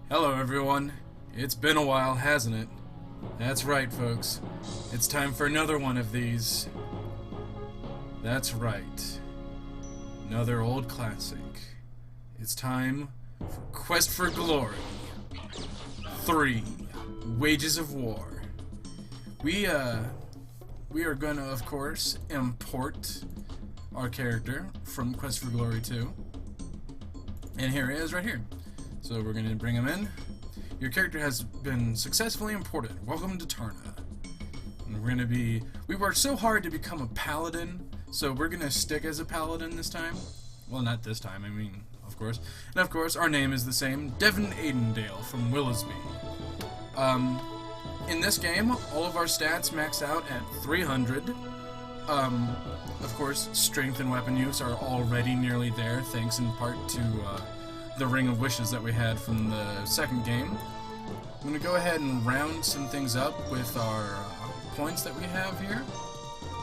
Hello everyone. It's been a while, hasn't it? That's right, folks. It's time for another one of these. That's right. Another old classic. It's time for Quest for Glory 3 Wages of War. We are gonna, of course, import our character from Quest for Glory 2. And here he is right here. So we're going to bring him in. Your character has been successfully imported. Welcome to Tarna. And we're going to be... We worked so hard to become a paladin, so we're going to stick as a paladin this time. Well, not this time, I mean, of course. And of course, our name is the same, Devin Aidendale from Willisby. In this game, all of our stats max out at 300. Of course, strength and weapon use are already nearly there, thanks in part to the Ring of Wishes that we had from the second game. I'm going to go ahead and round some things up with our points that we have here.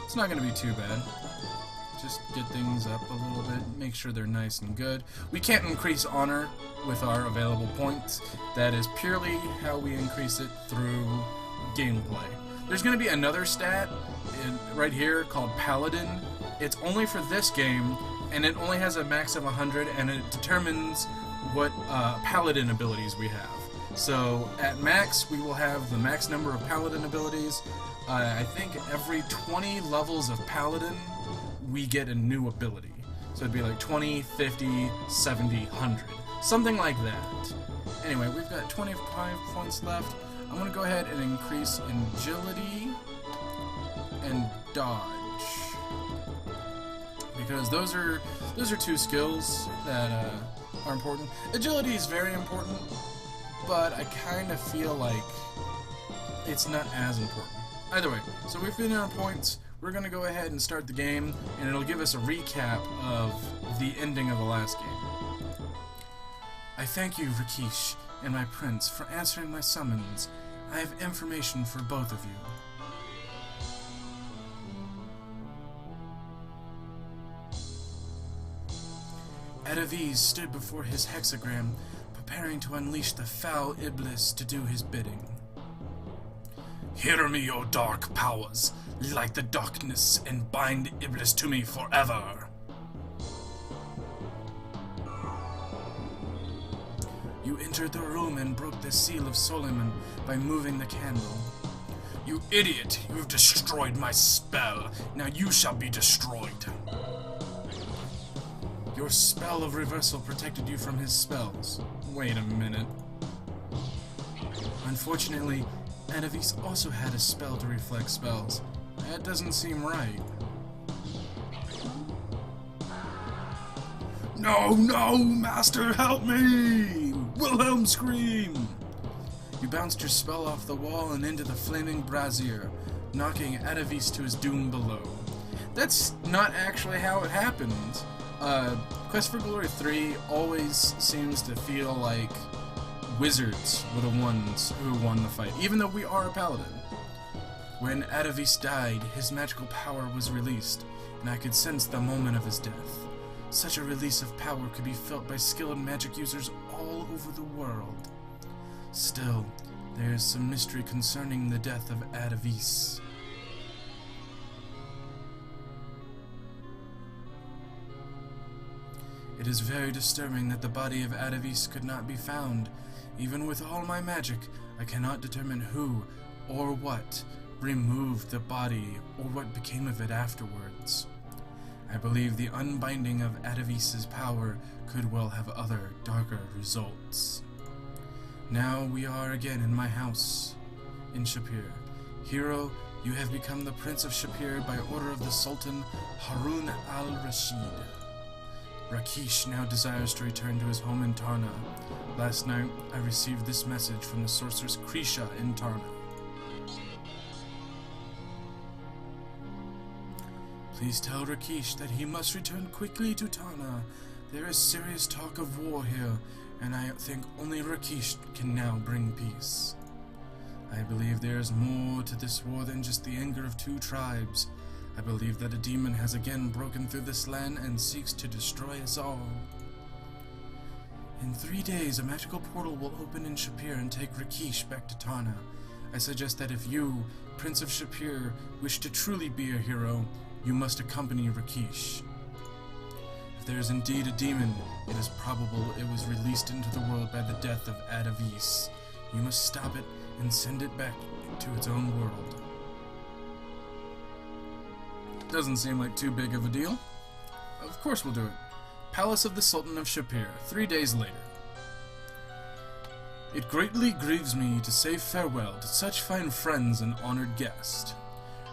It's not going to be too bad. Just get things up a little bit, make sure they're nice and good. We can't increase honor with our available points. That is purely how we increase it through gameplay. There's going to be another stat right here called Paladin. It's only for this game, and it only has a max of 100, and it determines what Paladin abilities we have. So at max, we will have the max number of Paladin abilities. I think every 20 levels of Paladin, we get a new ability. So it'd be like 20, 50, 70, 100. Something like that. Anyway, we've got 25 points left. I'm going to go ahead and increase agility and dodge. Because those are two skills that are important. Agility is very important, but I kind of feel like it's not as important. Either way, so we've been on points. We're going to go ahead and start the game, and it'll give us a recap of the ending of the last game. I thank you, Rakesh, and my prince, for answering my summons. I have information for both of you. Adaviz stood before his hexagram, preparing to unleash the foul Iblis to do his bidding. Hear me, O dark powers, light the darkness and bind Iblis to me forever. You entered the room and broke the seal of Salim by moving the candle. You idiot! You have destroyed my spell. Now you shall be destroyed. Your spell of reversal protected you from his spells. Wait a minute. Unfortunately, Adavis also had a spell to reflect spells. That doesn't seem right. No, no, Master, help me! Wilhelm scream! You bounced your spell off the wall and into the flaming brazier, knocking Adavis to his doom below. That's not actually how it happened. Quest for Glory 3 always seems to feel like wizards were the ones who won the fight, even though we are a paladin. When Adavis died, his magical power was released, and I could sense the moment of his death. Such a release of power could be felt by skilled magic users all over the world. Still, there is some mystery concerning the death of Adavis. It is very disturbing that the body of Adavis could not be found. Even with all my magic, I cannot determine who or what removed the body or what became of it afterwards. I believe the unbinding of Adavis's power could well have other, darker results. Now we are again in my house, in Shapir. Hero, you have become the Prince of Shapir by order of the Sultan Harun al-Rashid. Rakesh now desires to return to his home in Tarna. Last night, I received this message from the sorceress Keisha in Tarna. Please tell Rakesh that he must return quickly to Tarna. There is serious talk of war here, and I think only Rakesh can now bring peace. I believe there is more to this war than just the anger of two tribes. I believe that a demon has again broken through this land and seeks to destroy us all. In 3 days, a magical portal will open in Shapir and take Rakeesh back to Tarna. I suggest that if you, Prince of Shapir, wish to truly be a hero, you must accompany Rakeesh. If there is indeed a demon, it is probable it was released into the world by the death of Adavis. You must stop it and send it back to its own world. Doesn't seem like too big of a deal. Of course we'll do it. Palace of the Sultan of Shapir, 3 days later. It greatly grieves me to say farewell to such fine friends and honored guests.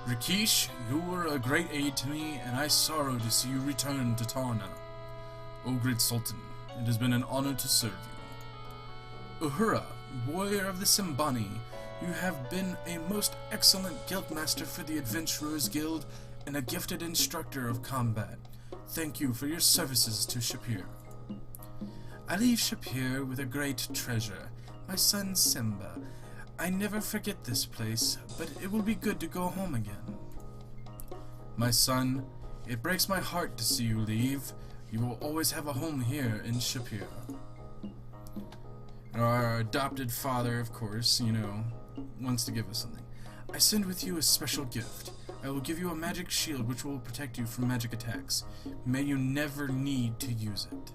Rakeesh, you were a great aid to me, and I sorrow to see you return to Tarna. O great Sultan, it has been an honor to serve you. Uhura, warrior of the Simbani, you have been a most excellent guildmaster for the Adventurers Guild and a gifted instructor of combat. Thank you for your services to Shapir. I leave Shapir with a great treasure, my son Simba. I never forget this place, but it will be good to go home again. My son, it breaks my heart to see you leave. You will always have a home here in Shapir. Our adopted father, of course, wants to give us something. I send with you a special gift. I will give you a magic shield which will protect you from magic attacks. May you never need to use it.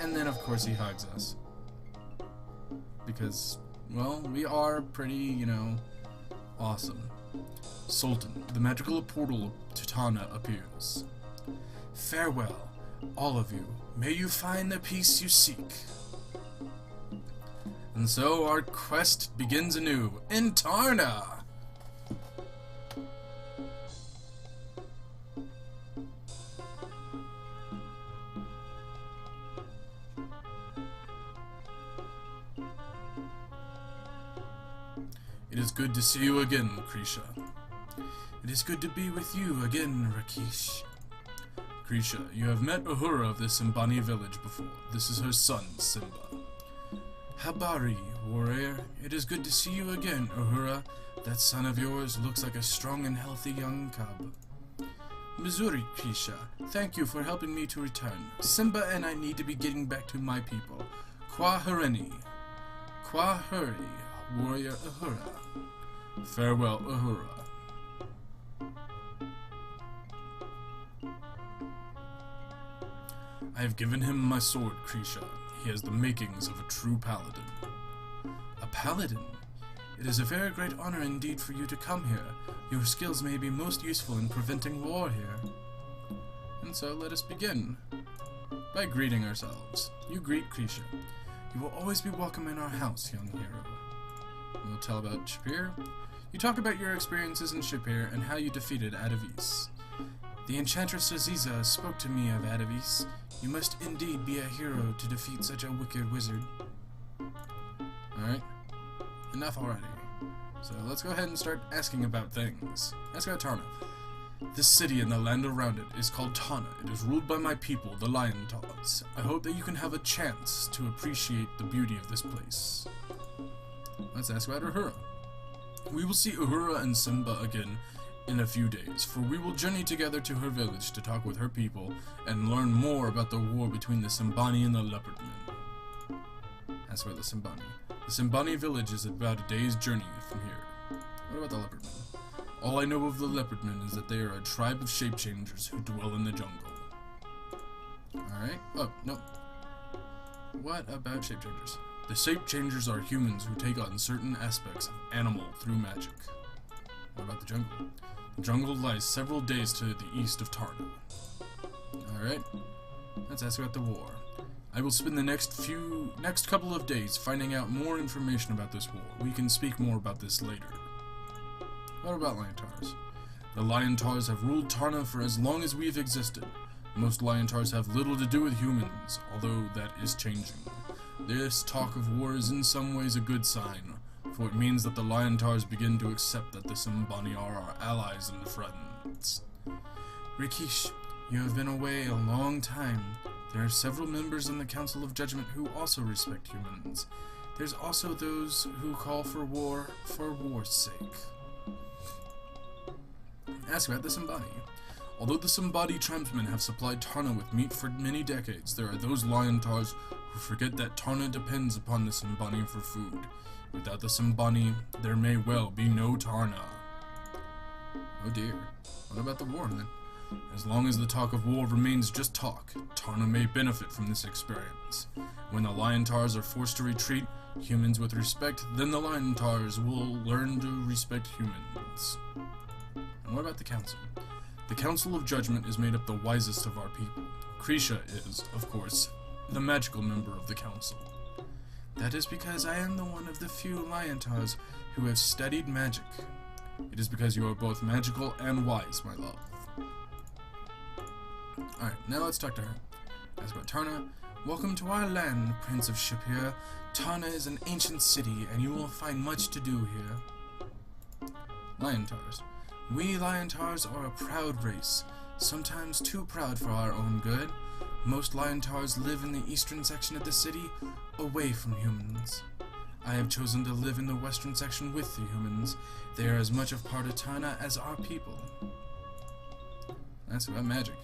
And then, of course, he hugs us. Because, well, we are pretty, awesome. Sultan, the magical portal to Tarna appears. Farewell, all of you. May you find the peace you seek. And so our quest begins anew in Tarna. It is good to see you again, Keisha. It is good to be with you again, Rakeesh. Keisha, you have met Uhura of the Simbani village before. This is her son, Simba. Habari, warrior. It is good to see you again, Uhura. That son of yours looks like a strong and healthy young cub. Missouri, Keisha. Thank you for helping me to return. Simba and I need to be getting back to my people. Kwahureni. Kwahuri, warrior Uhura. Farewell, Uhura. I have given him my sword, Keisha. He has the makings of a true paladin. A paladin? It is a very great honor indeed for you to come here. Your skills may be most useful in preventing war here. And so let us begin by greeting ourselves. You greet Keisha. You will always be welcome in our house, young hero. We'll tell about Shapir. You talk about your experiences in Shapir and how you defeated Adavis. The Enchantress Aziza spoke to me of Adavis. You must indeed be a hero to defeat such a wicked wizard. Alright. Enough already. So let's go ahead and start asking about things. Ask about Tarna. This city and the land around it is called Tarna. It is ruled by my people, the Lion Tods. I hope that you can have a chance to appreciate the beauty of this place. Let's ask about Uhura. We will see Uhura and Simba again in a few days, for we will journey together to her village to talk with her people and learn more about the war between the Simbani and the Leopard Men. As for the Simbani, the Simbani village is about a day's journey from here. What about the Leopard Men? All I know of the Leopard Men is that they are a tribe of shape-changers who dwell in the jungle. Alright. Oh, no. What about shape-changers? The shape-changers are humans who take on certain aspects of animal through magic. What about the jungle? The jungle lies several days to the east of Tarna. Alright. Let's ask about the war. I will spend the next couple of days finding out more information about this war. We can speak more about this later. What about Lion-Tars? The Lion-Tars have ruled Tarna for as long as we've existed. Most Lion-Tars have little to do with humans, although that is changing. This talk of war is in some ways a good sign, for it means that the Lion-Tars begin to accept that the Simbani are our allies and friends. Rakeesh, you have been away a long time. There are several members in the Council of Judgement who also respect humans. There's also those who call for war's sake. Ask about the Simbani. Although the Simbadi tribesmen have supplied Tarna with meat for many decades, there are those Liontars who forget that Tarna depends upon the Simbani for food. Without the Simbani, there may well be no Tarna. Oh dear. What about the war, then? As long as the talk of war remains just talk, Tarna may benefit from this experience. When the Liontars are forced to retreat humans with respect, then the Liontars will learn to respect humans. And what about the Council? The Council of Judgement is made up the wisest of our people. Keisha is, of course, the magical member of the Council. That is because I am the one of the few Liontars who have studied magic. It is because you are both magical and wise, my love. Alright, now let's talk to her. Ask about Tarna. Welcome to our land, Prince of Shapir. Tarna is an ancient city, and you will find much to do here. Liontars. We Liontars are a proud race, sometimes too proud for our own good. Most Liontars live in the eastern section of the city, away from humans. I have chosen to live in the western section with the humans. They are as much a part of Tarna as our people. That's about magic.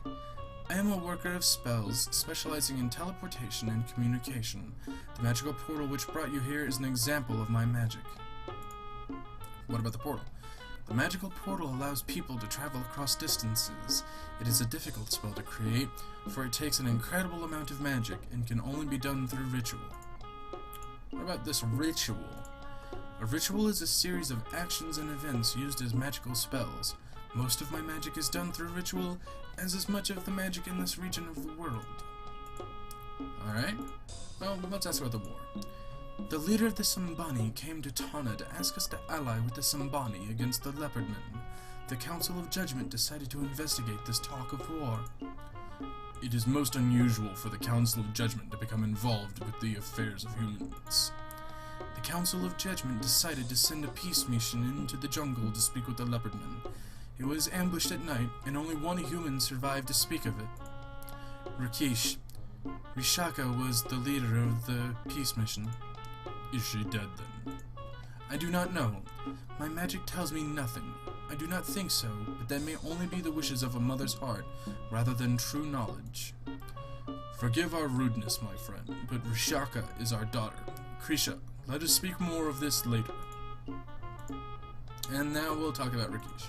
I am a worker of spells, specializing in teleportation and communication. The magical portal which brought you here is an example of my magic. What about the portal? The magical portal allows people to travel across distances. It is a difficult spell to create, for it takes an incredible amount of magic and can only be done through ritual. What about this ritual? A ritual is a series of actions and events used as magical spells. Most of my magic is done through ritual, as is much of the magic in this region of the world. Alright, well, let's ask about the war. The leader of the Simbani came to Tarna to ask us to ally with the Simbani against the Leopardmen. The Council of Judgement decided to investigate this talk of war. It is most unusual for the Council of Judgement to become involved with the affairs of humans. The Council of Judgement decided to send a peace mission into the jungle to speak with the Leopardmen. It was ambushed at night, and only one human survived to speak of it. Rishaka was the leader of the peace mission. Is she dead then? I do not know. My magic tells me nothing. I do not think so, but that may only be the wishes of a mother's heart, rather than true knowledge. Forgive our rudeness, my friend, but Rishaka is our daughter. Keisha, let us speak more of this later. And now we'll talk about Rakesh.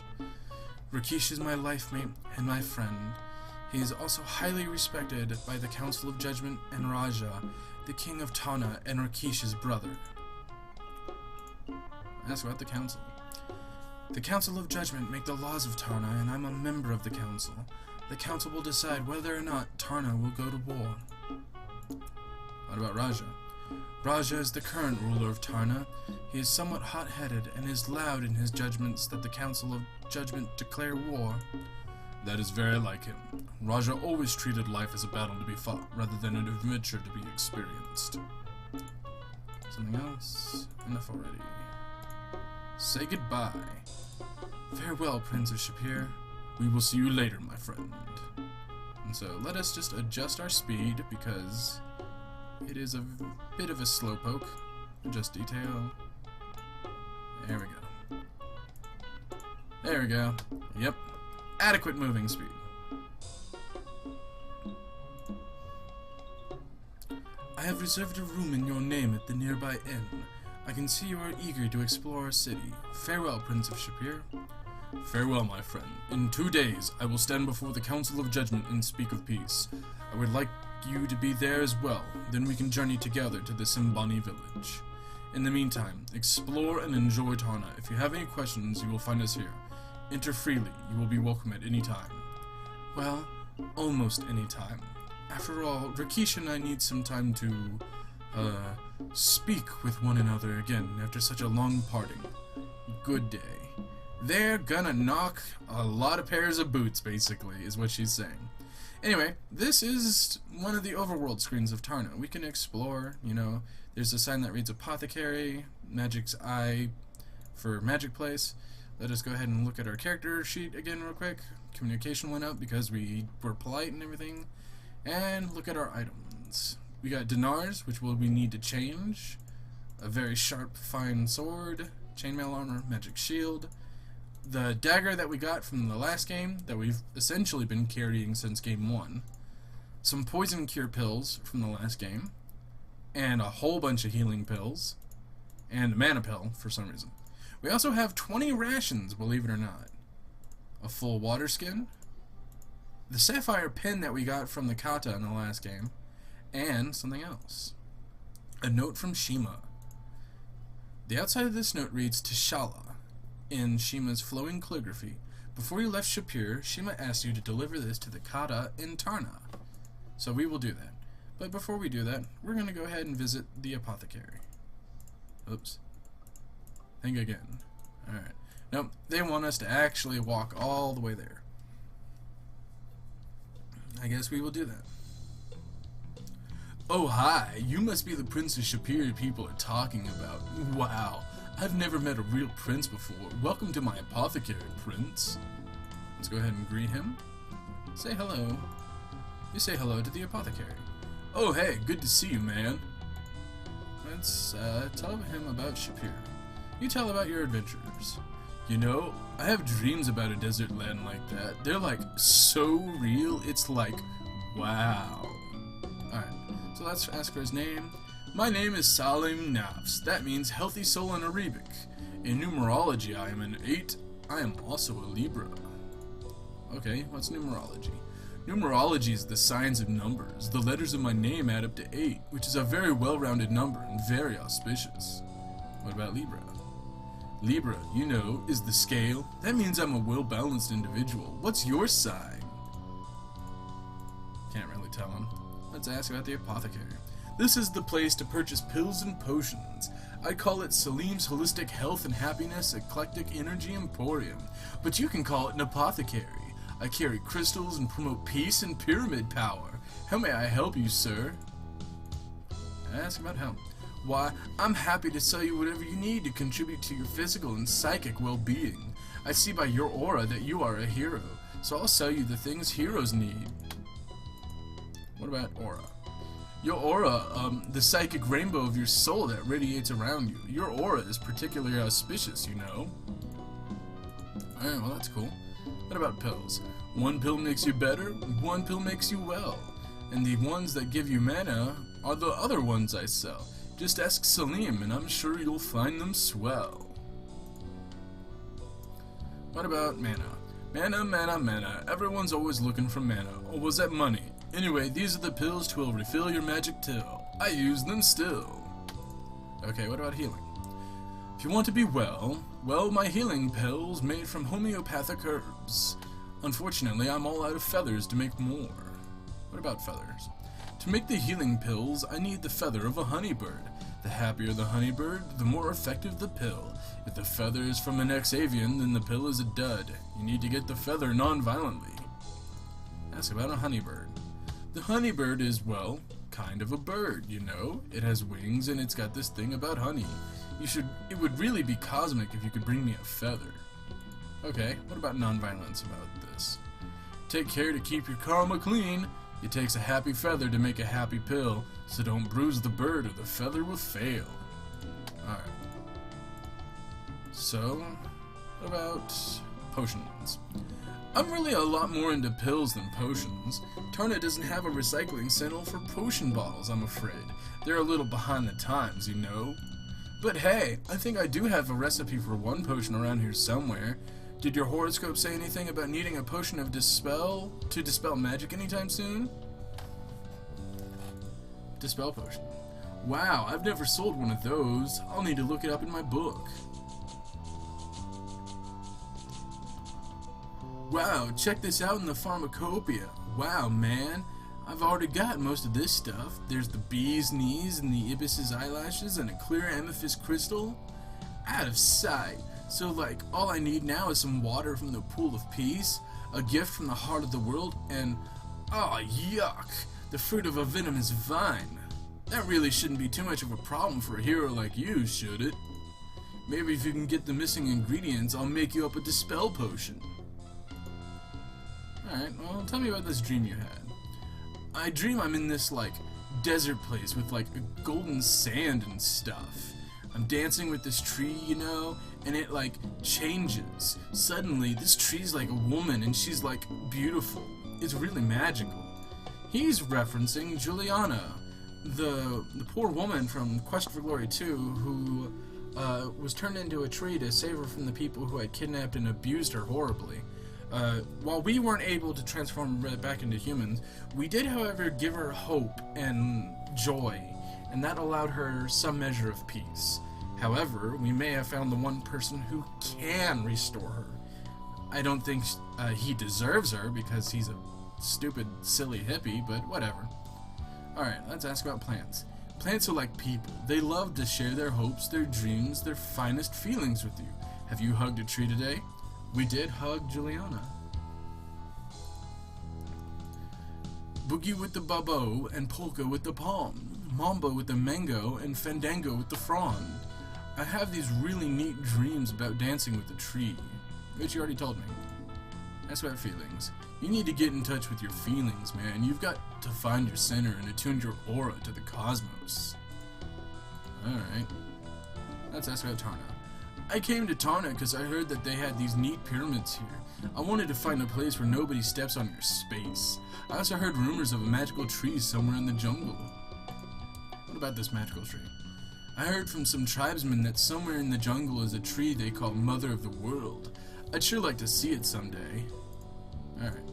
Rakesh is my life mate and my friend. He is also highly respected by the Council of Judgement and Raja, the King of Tarna and Rakesh's brother. Ask about the Council. The Council of Judgement make the laws of Tarna, and I'm a member of the Council. The Council will decide whether or not Tarna will go to war. What about Raja? Raja is the current ruler of Tarna. He is somewhat hot-headed and is loud in his judgments that the Council of Judgement declare war. That is very like him. Raja always treated life as a battle to be fought, rather than an adventure to be experienced. Something else? Enough already. Say goodbye. Farewell, Prince of Shapir. We will see you later, my friend. And so, let us just adjust our speed, because it is a bit of a slowpoke. Adjust detail. There we go. There we go. Yep. Adequate moving speed. I have reserved a room in your name at the nearby inn. I can see you are eager to explore our city. Farewell, Prince of Shapir. Farewell, my friend. In 2 days, I will stand before the Council of Judgement and speak of peace. I would like you to be there as well. Then we can journey together to the Simbani village. In the meantime, explore and enjoy Tarna. If you have any questions, you will find us here. Enter freely. You will be welcome at any time. Well, almost any time. After all, Rakesh and I need some time to, speak with one another again after such a long parting. Good day. They're gonna knock a lot of pairs of boots, basically, is what she's saying. Anyway, this is one of the overworld screens of Tarna. We can explore, you know, there's a sign that reads Apothecary, Magic's Eye for Magic Place. Let us go ahead and look at our character sheet again real quick. Communication went up because we were polite and everything. And look at our items. We got dinars, which we need to change. A very sharp, fine sword. Chainmail armor, magic shield. the dagger that we got from the last game, that we've essentially been carrying since game 1, some poison cure pills from the last game, and a whole bunch of healing pills, and a mana pill for some reason. We also have 20 rations, believe it or not. A full water skin, the sapphire pin that we got from the kata in the last game, and something else. A note from Shima. The outside of this note reads, Tishala, in Shima's flowing calligraphy. Before you left Shapir, Shima asked you to deliver this to the kata in Tarna. So we will do that. But before we do that, we're going to go ahead and visit the apothecary. Oops. Think again. Alright. Nope, they want us to actually walk all the way there. I guess we will do that. Oh, hi. You must be the Princess Shapir people are talking about. Wow. I've never met a real prince before. Welcome to my apothecary, Prince. Let's go ahead and greet him. Say hello. You say hello to the apothecary. Oh, hey. Good to see you, man. Let's tell him about Shapir. You tell about your adventures. You know, I have dreams about a desert land like that. They're like so real, it's like, wow. Alright, so let's ask for his name. My name is Salim Nafs. That means healthy soul in Arabic. In numerology, I am an 8. I am also a Libra. Okay, what's numerology? Numerology is the science of numbers. The letters of my name add up to 8, which is a very well-rounded number and very auspicious. What about Libra? Libra, you know, is the scale. That means I'm a well-balanced individual. What's your sign? Can't really tell him. Let's ask about the apothecary. This is the place to purchase pills and potions. I call it Salim's Holistic Health and Happiness Eclectic Energy Emporium, but you can call it an apothecary. I carry crystals and promote peace and pyramid power. How may I help you, sir? Ask about help. Why, I'm happy to sell you whatever you need to contribute to your physical and psychic well-being. I see by your aura that you are a hero, so I'll sell you the things heroes need. What about aura? Your aura, the psychic rainbow of your soul that radiates around you. Your aura is particularly auspicious, you know. Alright, well that's cool. What about pills? One pill makes you better, one pill makes you well. And the ones that give you mana are the other ones I sell. Just ask Salim, and I'm sure you'll find them swell. What about mana? Mana, mana, mana. Everyone's always looking for mana. Or was that money? Anyway, these are the pills to refill your magic till. I use them still. Okay, what about healing? If you want to be well, my healing pills made from homeopathic herbs. Unfortunately, I'm all out of feathers to make more. What about feathers? To make the healing pills, I need the feather of a honeybird. The happier the honeybird, the more effective the pill. If the feather is from an ex-avian, then the pill is a dud. You need to get the feather non-violently. Ask about a honeybird. The honeybird is, well, kind of a bird, you know. It has wings and it's got this thing about honey. It would really be cosmic if you could bring me a feather. Okay, what about non-violence about this? Take care to keep your karma clean. It takes a happy feather to make a happy pill, so don't bruise the bird or the feather will fail. Alright. So, what about potions? I'm really a lot more into pills than potions. Tarna doesn't have a recycling center for potion bottles, I'm afraid. They're a little behind the times, you know. But hey, I think I do have a recipe for one potion around here somewhere. Did your horoscope say anything about needing a potion of dispel to dispel magic anytime soon? Dispel potion. Wow, I've never sold one of those. I'll need to look it up in my book. Wow, check this out in the pharmacopoeia. Wow, man. I've already got most of this stuff. There's the bee's knees and the ibis's eyelashes and a clear amethyst crystal. Out of sight. So, like, all I need now is some water from the pool of peace, a gift from the heart of the world, and, oh, yuck, the fruit of a venomous vine. That really shouldn't be too much of a problem for a hero like you, should it? Maybe if you can get the missing ingredients, I'll make you up a dispel potion. Alright, well, tell me about this dream you had. I dream I'm in this, like, desert place with, like, golden sand and stuff. I'm dancing with this tree, you know, and it like changes. Suddenly, this tree's like a woman and she's like beautiful. It's really magical. He's referencing Juliana, the poor woman from Quest for Glory 2 who was turned into a tree to save her from the people who had kidnapped and abused her horribly. While we weren't able to transform her back into humans, we did, however, give her hope and joy, and that allowed her some measure of peace. However, we may have found the one person who can restore her. I don't think he deserves her because he's a stupid, silly hippie, but whatever. Alright, let's ask about plants. Plants are like people. They love to share their hopes, their dreams, their finest feelings with you. Have you hugged a tree today? We did hug Juliana. Boogie with the babo and polka with the palm. Mambo with the mango and fandango with the frond. I have these really neat dreams about dancing with the tree, which you already told me. That's about feelings. You need to get in touch with your feelings, man. You've got to find your center and attune your aura to the cosmos. Alright. Let's ask about Tarna. I came to Tarna because I heard that they had these neat pyramids here. I wanted to find a place where nobody steps on your space. I also heard rumors of a magical tree somewhere in the jungle. What about this magical tree? I heard from some tribesmen that somewhere in the jungle is a tree they call Mother of the World. I'd sure like to see it someday. Alright.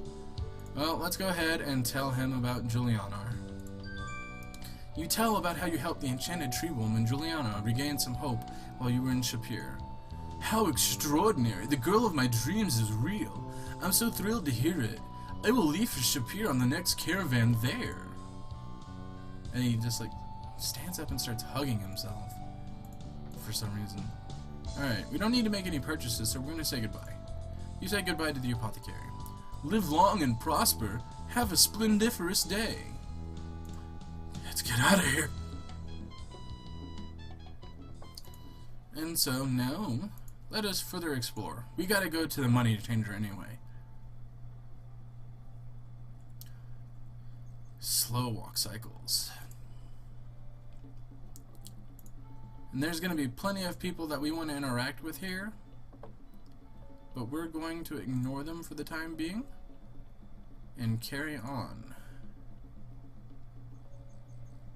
Well, let's go ahead and tell him about Juliana. You tell about how you helped the enchanted tree woman, Juliana, regain some hope while you were in Shapir. How extraordinary! The girl of my dreams is real. I'm so thrilled to hear it. I will leave for Shapir on the next caravan there. And he just like stands up and starts hugging himself for some reason. Alright, we don't need to make any purchases, so we're going to say goodbye. You say goodbye to the apothecary. Live long and prosper. Have a splendiferous day. Let's get out of here. And so now, let us further explore. We gotta go to the money changer anyway. Slow walk cycles. And there's gonna be plenty of people that we want to interact with here, but we're going to ignore them for the time being and carry on.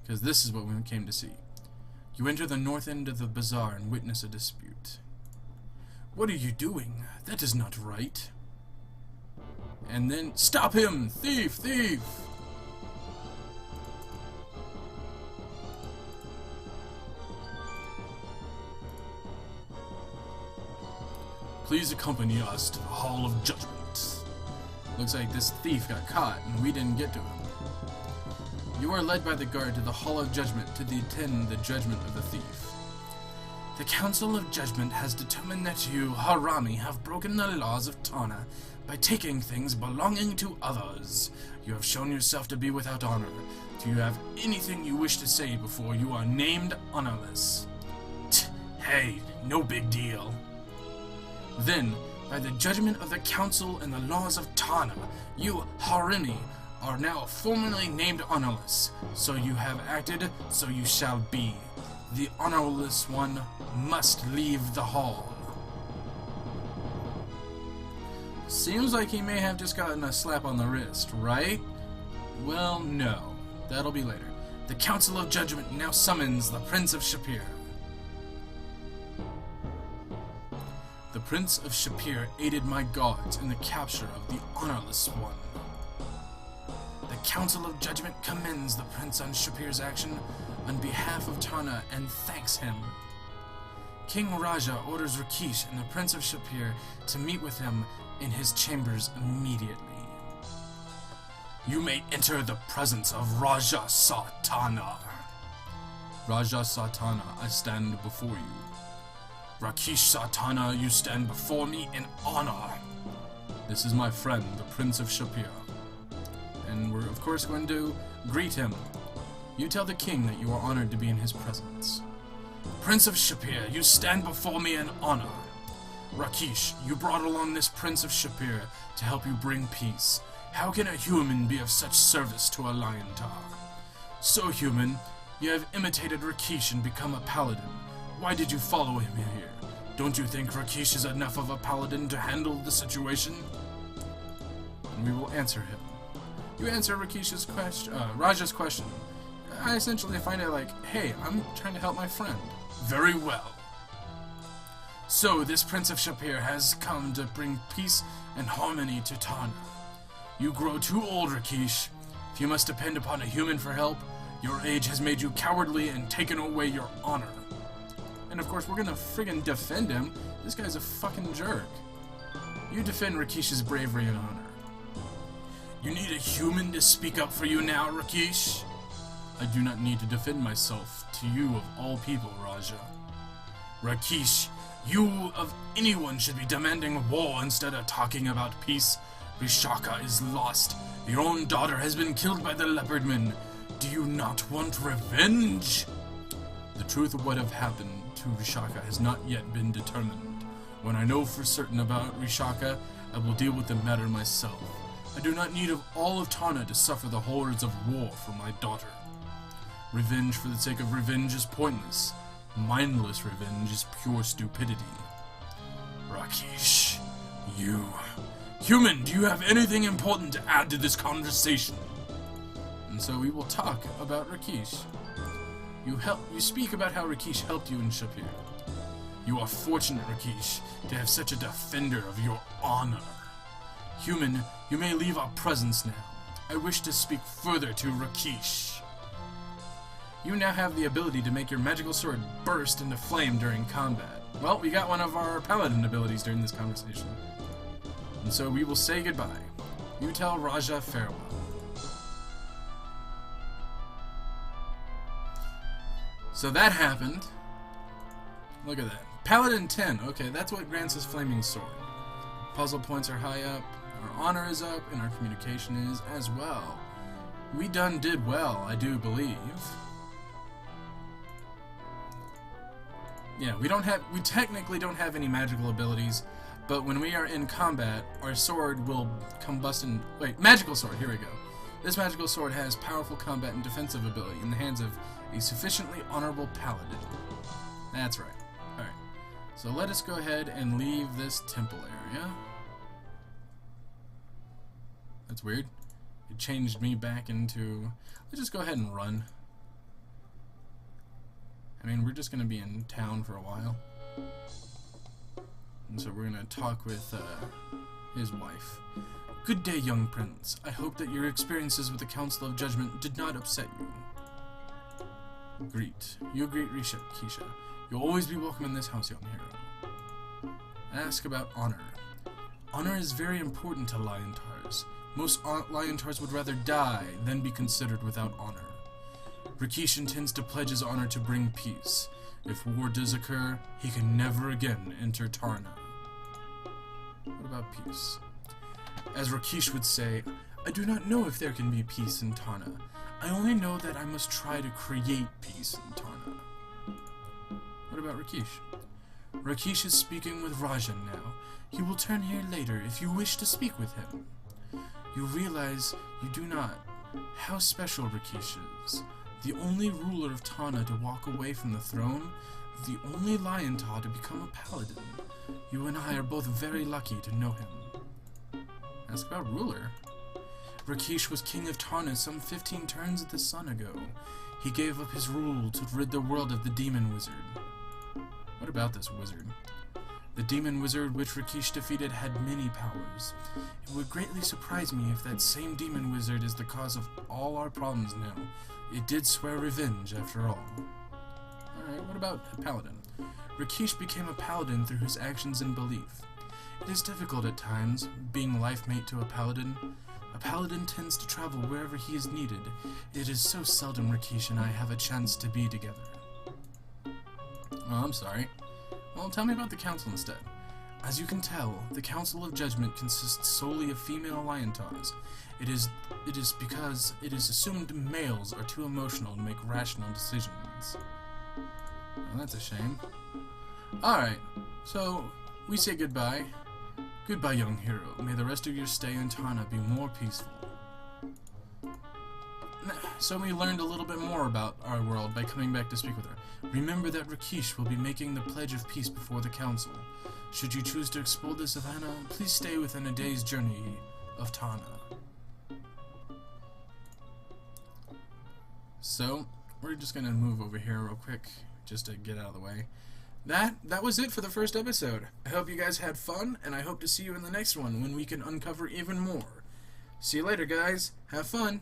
Because this is what we came to see. You enter the north end of the bazaar and witness a dispute. What are you doing? That is not right. And then, stop him! Thief! Thief! Please accompany us to the Hall of Judgment. Looks like this thief got caught and we didn't get to him. You are led by the guard to the Hall of Judgment to attend the judgment of the thief. The Council of Judgement has determined that you, Harami, have broken the laws of Tarna by taking things belonging to others. You have shown yourself to be without honor. Do you have anything you wish to say before you are named honorless? Hey, no big deal. Then, by the judgment of the Council and the laws of Tarna, you, Harimi, are now formally named honorless. So you have acted, so you shall be. The honorless one must leave the hall. Seems like he may have just gotten a slap on the wrist, right? Well, no. That'll be later. The Council of Judgement now summons the Prince of Shapir. The Prince of Shapir aided my guards in the capture of the honorless one. The Council of Judgement commends the Prince on Shapir's action on behalf of Tarna and thanks him. King Raja orders Rakesh and the Prince of Shapir to meet with him in his chambers immediately. You may enter the presence of Raja Satana. Raja Satana, I stand before you. Rakesh Satana, you stand before me in honor. This is my friend, the Prince of Shapir. And we're of course going to greet him. You tell the king that you are honored to be in his presence. Prince of Shapir, you stand before me in honor. Rakesh, you brought along this Prince of Shapir to help you bring peace. How can a human be of such service to a Liontar? So human, you have imitated Rakesh and become a paladin. Why did you follow him here? Don't you think Rakesh is enough of a paladin to handle the situation? And we will answer him. You answer Rakesh's question, Raja's question. I essentially find it like, hey, I'm trying to help my friend. Very well. So, this Prince of Shapir has come to bring peace and harmony to Tarna. You grow too old, Rakesh. If you must depend upon a human for help, your age has made you cowardly and taken away your honor. And of course, we're gonna friggin' defend him. This guy's a fucking jerk. You defend Rakesh's bravery and honor. You need a human to speak up for you now, Rakesh? I do not need to defend myself to you of all people, Raja. Rakesh, you of anyone should be demanding war instead of talking about peace. Vishaka is lost. Your own daughter has been killed by the leopardmen. Do you not want revenge? The truth of what have happened to Vishaka has not yet been determined. When I know for certain about Vishaka, I will deal with the matter myself. I do not need of all of Tarna to suffer the horrors of war for my daughter. Revenge for the sake of revenge is pointless. Mindless revenge is pure stupidity. Rakesh, you... Human, do you have anything important to add to this conversation? And so we will talk about Rakesh. You speak about how Rakesh helped you in Shapir. You are fortunate, Rakesh, to have such a defender of your honor. Human, you may leave our presence now. I wish to speak further to Rakesh. You now have the ability to make your magical sword burst into flame during combat. Well, we got one of our paladin abilities during this conversation. And so we will say goodbye. You tell Raja farewell. So that happened. Look at that. Paladin 10. Okay, that's what grants us Flaming Sword. Puzzle points are high up. Our honor is up, and our communication is as well. We did well, I do believe. Yeah, we technically don't have any magical abilities, but when we are in combat, our sword will combust in... Wait, magical sword, here we go. This magical sword has powerful combat and defensive ability in the hands of a sufficiently honorable paladin. That's right. Alright, so let us go ahead and leave this temple area. That's weird. It changed me back into... Let's just go ahead and run. I mean, we're just going to be in town for a while. And so we're going to talk with his wife. Good day, young prince. I hope that your experiences with the Council of Judgement did not upset you. Greet. You greet Keisha. You'll always be welcome in this house, young hero. Ask about honor. Honor is very important to Liontars. Most Liontars would rather die than be considered without honor. Rakesh intends to pledge his honor to bring peace. If war does occur, he can never again enter Tarna. What about peace? As Rakesh would say, I do not know if there can be peace in Tarna. I only know that I must try to create peace in Tarna. What about Rakesh? Rakesh is speaking with Rajan now. He will turn here later if you wish to speak with him. You realize you do not. How special Rakesh is. The only ruler of Tarna to walk away from the throne, the only Liontar to become a paladin. You and I are both very lucky to know him. Ask about ruler. Rakesh was king of Tarna some 15 turns of the sun ago. He gave up his rule to rid the world of the demon wizard. What about this wizard? The demon wizard which Rakesh defeated had many powers. It would greatly surprise me if that same demon wizard is the cause of all our problems now. It did swear revenge, after all. Alright, what about a paladin? Rakesh became a paladin through his actions and belief. It is difficult at times, being life mate to a paladin. A paladin tends to travel wherever he is needed. It is so seldom Rakesh and I have a chance to be together. Oh, I'm sorry. Well, tell me about the council instead. As you can tell, the Council of Judgement consists solely of female Liontars. It is because it is assumed males are too emotional to make rational decisions. Well, that's a shame. Alright, so we say goodbye. Goodbye, young hero. May the rest of your stay in Tarna be more peaceful. so we learned a little bit more about our world by coming back to speak with her. Remember that Rakesh will be making the Pledge of Peace before the Council. Should you choose to explore the savannah, please stay within a day's journey of Tarna. So, we're just gonna move over here real quick, just to get out of the way. That was it for the first episode. I hope you guys had fun, and I hope to see you in the next one when we can uncover even more. See you later, guys. Have fun.